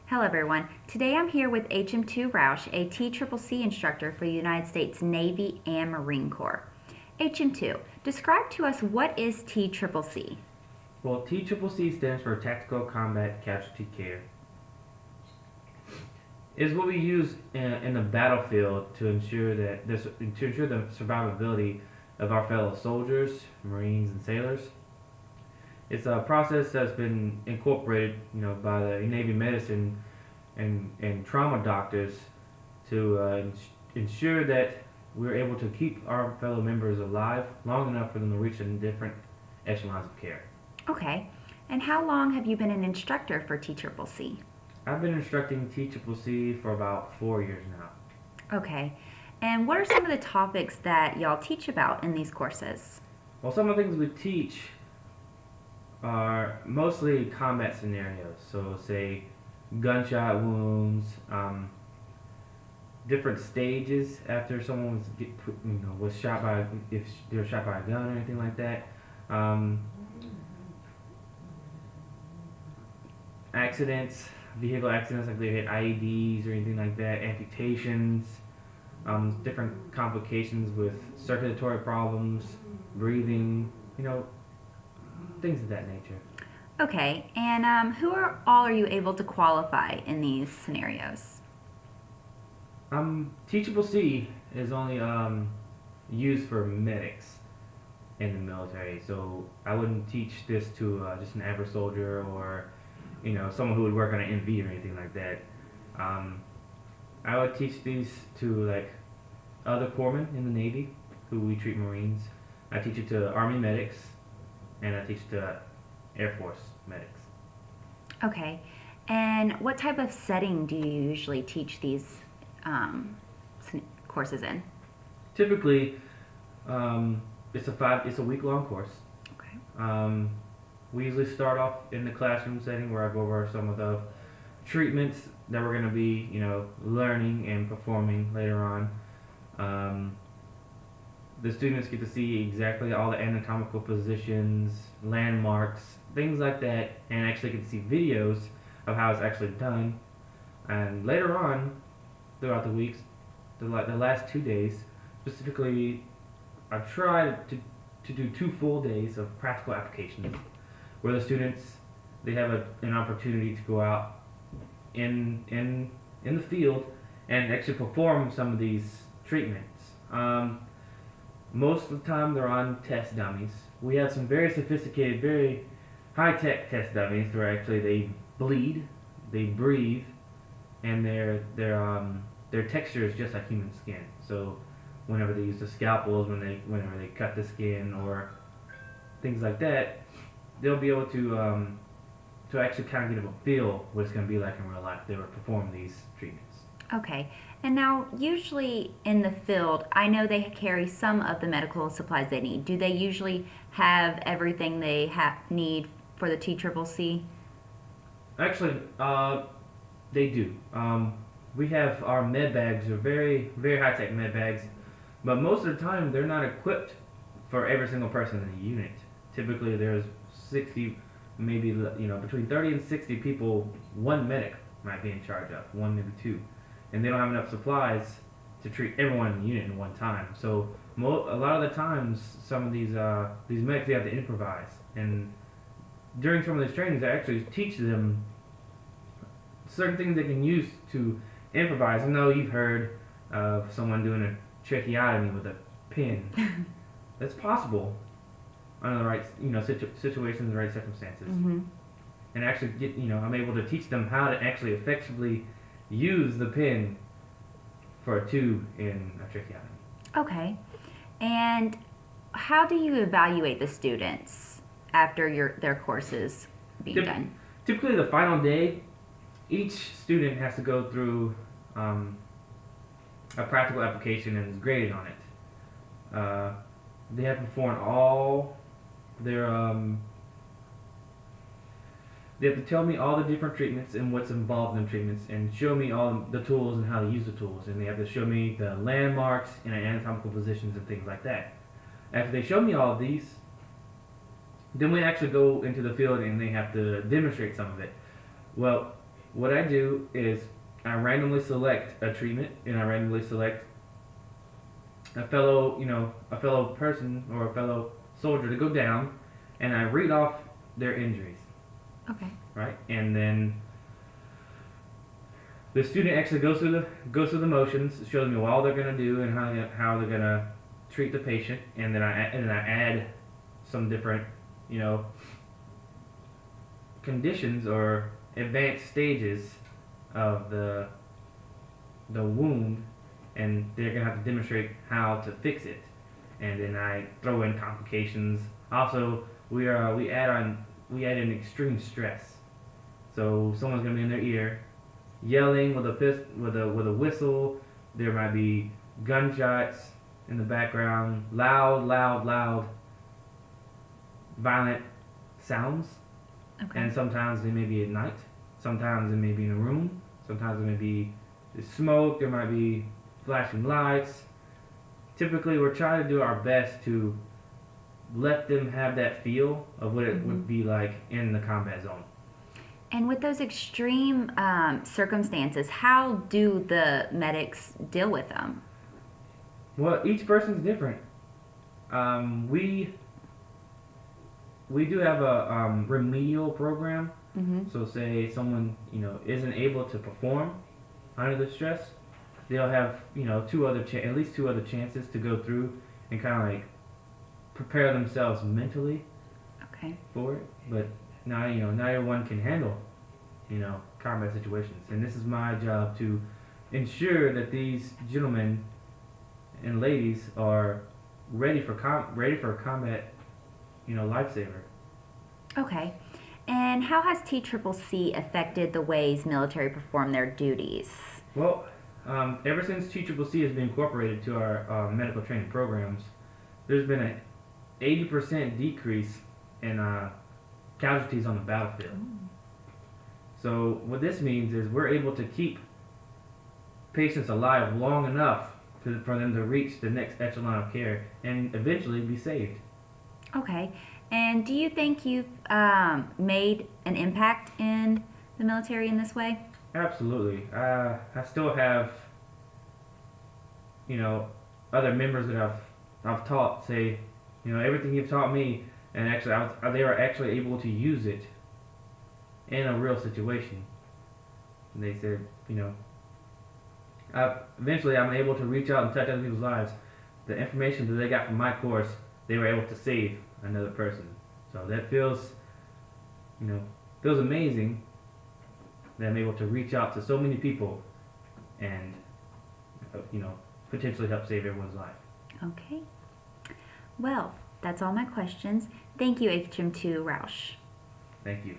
Hello everyone. Today I'm here with HM2 Roush, a TCCC instructor for the United States Navy and Marine Corps. HM2, describe to us what is TCCC? Well, TCCC stands for Tactical Combat Casualty Care. It's what we use in the battlefield to ensure the survivability of our fellow soldiers, Marines, and sailors. It's a process that's been incorporated, by the Navy medicine and trauma doctors to ensure that we're able to keep our fellow members alive long enough for them to reach in different echelons of care. Okay, and how long have you been an instructor for TCCC? I've been instructing TCCC for about 4 years now. Okay, and what are some of the topics that y'all teach about in these courses? Well, some of the things we teach are mostly combat scenarios. So, say gunshot wounds, different stages after someone was shot by, if they were shot by a gun or anything like that. Accidents, vehicle accidents, like they hit IEDs or anything like that, amputations, different complications with circulatory problems, breathing, things of that nature. Okay, and who are you able to qualify in these scenarios? TCCC is only used for medics in the military, so I wouldn't teach this to just an average soldier or someone who would work on an MV or anything like that. I would teach these to like other corpsmen in the Navy who we treat Marines. I teach it to Army medics, and I teach it to Air Force medics. Okay, and what type of setting do you usually teach these courses in? Typically, it's a week-long course. Okay. We usually start off in the classroom setting where I go over some of the treatments that we're going to be, learning and performing later on. The students get to see exactly all the anatomical positions, landmarks, things like that, and actually get to see videos of how it's actually done. And later on, throughout the weeks, the last 2 days, specifically, I've tried to do 2 full days of practical applications where the students, they have an opportunity to go out in the field and actually perform some of these treatments. Most of the time they're on test dummies. We have some very sophisticated, very high-tech test dummies where actually they bleed, they breathe, and their texture is just like human skin. So whenever they use the scalpels, whenever they cut the skin or things like that, they'll be able to actually kind of get a feel what it's going to be like in real life. They will perform these treatments. Okay, and now usually in the field, I know they carry some of the medical supplies they need. Do they usually have everything they need for the TCCC? Actually, they do. We have our med bags are very, very high-tech med bags, but most of the time they're not equipped for every single person in the unit. Typically, there's 60, maybe between 30 and 60 people one medic might be in charge of, one maybe two, and they don't have enough supplies to treat everyone in the unit in one time. So a lot of the times, some of these medics, they have to improvise, and during some of these trainings, I actually teach them certain things they can use to improvise. I know you've heard of someone doing a tracheotomy with a pin. That's possible under the right situations, the right circumstances. Mm-hmm. And actually I'm able to teach them how to actually effectively use the pin for a tube in a tracheotomy. Okay, and how do you evaluate the students after their courses being done? Typically, the final day, each student has to go through a practical application and is graded on it. They have to perform all their they have to tell me all the different treatments and what's involved in the treatments and show me all the tools and how to use the tools, and they have to show me the landmarks and anatomical positions and things like that. After they show me all of these, then we actually go into the field and they have to demonstrate some of it. Well, what I do is I randomly select a treatment, and I randomly select a fellow, a fellow person or a fellow soldier to go down, and I read off their injuries, Okay. right? And then the student actually goes through the motions, shows me what all they're gonna do and how they're gonna treat the patient, and then I add some different, you know, conditions or advanced stages of the wound, and they're gonna have to demonstrate how to fix it. And then I throw in complications. Also, we add in extreme stress. So someone's gonna be in their ear, yelling with a whistle. There might be gunshots in the background, loud, violent sounds. Okay. And sometimes they may be at night. Sometimes it may be in a room. Sometimes it may be smoke. There might be flashing lights. Typically, we're trying to do our best to let them have that feel of what it would be like in the combat zone. And with those extreme circumstances, how do the medics deal with them? Well, each person's different. We do have a remedial program. Mm-hmm. So say someone isn't able to perform under the stress, they'll have at least two other chances to go through and kind of like prepare themselves mentally Okay. for it. But not everyone can handle combat situations, and this is my job to ensure that these gentlemen and ladies are ready for a combat lifesaver. Okay. And how has TCCC affected the ways military perform their duties? Well, ever since TCCC has been incorporated to our medical training programs, there's been an 80% decrease in casualties on the battlefield. So what this means is we're able to keep patients alive long enough for them to reach the next echelon of care and eventually be saved. Okay. And do you think you've made an impact in the military in this way? Absolutely. I still have, other members that I've taught say, everything you've taught me, and actually they were actually able to use it in a real situation. And they said, eventually I'm able to reach out and touch other people's lives. The information that they got from my course, they were able to save another person. So that feels amazing that I'm able to reach out to so many people and potentially help save everyone's life. Okay. Well, that's all my questions. Thank you, HM2 Roush. Thank you.